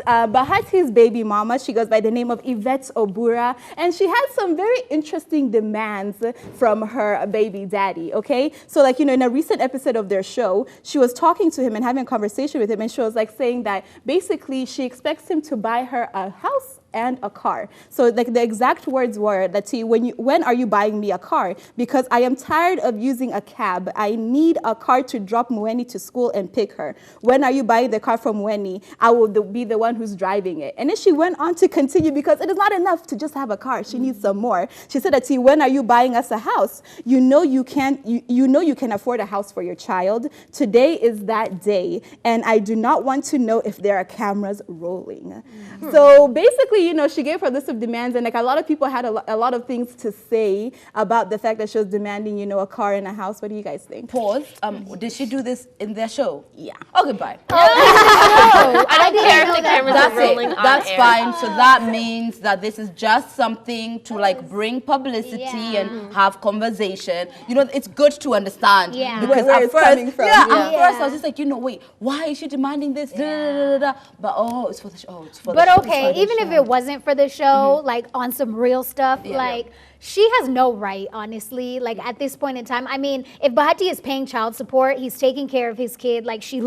Bahati's baby mama. She goes by the name of Yvette Obura, and she had some very interesting demands from her baby daddy, okay? So like, in a recent episode of their show, she was talking to him and having a conversation with him, and she was like saying that basically she expects him to buy her a house and a car. So like the exact words were that when are you buying me a car? Because I am tired of using a cab. I need a car to drop Mweni to school and pick her. When are you buying the car from Mweni? I will be the one who's driving it. And then she went on to continue, because it is not enough to just have a car. She needs some more. She said that, when are you buying us a house? You know you can afford a house for your child. Today is that day, and I do not want to know if there are cameras rolling. So basically, she gave her a list of demands, and like a lot of people had a lot of things to say about the fact that she was demanding, a car and a house. What do you guys think? Pause. Did she do this in their show? Yeah. Oh, goodbye. I don't care if the cameras are rolling on That's air. fine. So that means that this is just something to like bring publicity and have conversation. It's good to understand. Yeah. Because Where at it's first, coming from. at first I was just like, wait, why is she demanding this? Da, da, da, da, da. But it's for the show. It's for the But show. okay, even if it wasn't for the show, like on some real stuff, like she has no right, honestly, like at this point in time. I mean, if Bahati is paying child support, he's taking care of his kid, like she's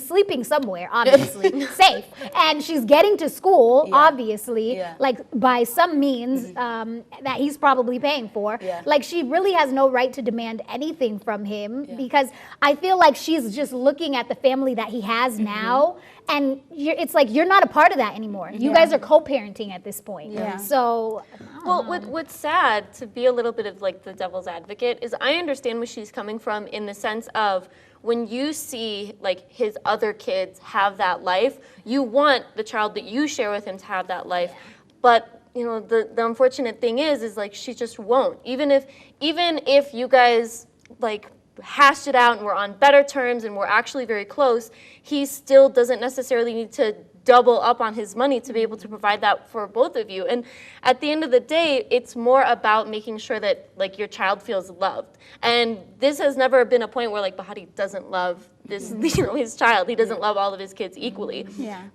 sleeping somewhere, obviously, safe. And she's getting to school, obviously, like by some means that he's probably paying for. Like she really has no right to demand anything from him, because I feel like she's just looking at the family that he has now, and it's like you're not a part of that anymore. You guys are co-parenting at this point. So, Well, what's sad, to be a little bit of like the devil's advocate, is I understand where she's coming from in the sense of when you see like his other kids have that life, you want the child that you share with him to have that life. But the unfortunate thing is like she just won't. Even if you guys like hashed it out and we're on better terms and we're actually very close, he still doesn't necessarily need to double up on his money to be able to provide that for both of you. And at the end of the day, it's more about making sure that like your child feels loved. And this has never been a point where like Bahati doesn't love this, his child. He doesn't love all of his kids equally.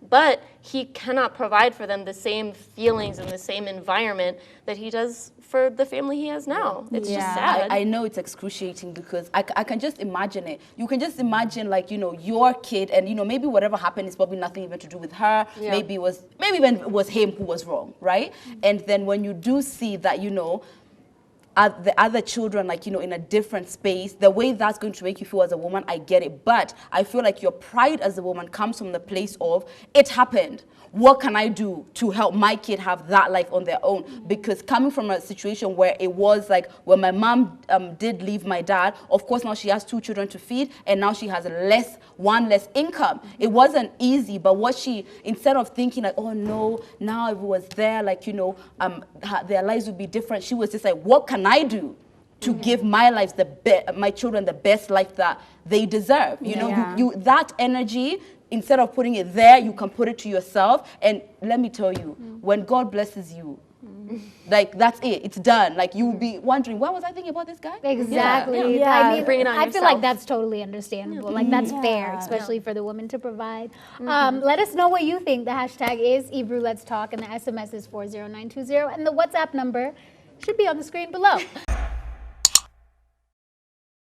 But he cannot provide for them the same feelings and the same environment that he does for the family he has now. It's just sad. I know it's excruciating, because I can just imagine it. You can just imagine like, your kid, and maybe whatever happened is probably nothing even to do with her. Maybe even it was him who was wrong, right? And then when you do see that, the other children, like, in a different space, the way that's going to make you feel as a woman, I get it. But I feel like your pride as a woman comes from the place of, it happened. What can I do to help my kid have that life on their own? Because coming from a situation where it was like, when my mom did leave my dad, of course now she has 2 children to feed, and now she has one less income. It wasn't easy, but instead of thinking like, oh no, now if it was there, like, their lives would be different, she was just like, what can I do to give my children the best life that they deserve? That energy, instead of putting it there, you can put it to yourself. And let me tell you, when God blesses you, like that's it, it's done. Like you'll be wondering, what was I thinking about this guy? Exactly. I mean, bring it on I feel like yourself. that's totally understandable. Like that's fair, especially for the woman to provide. Let us know what you think. The hashtag is Ebru Let's Talk, and the SMS is 40920, and the WhatsApp number should be on the screen below.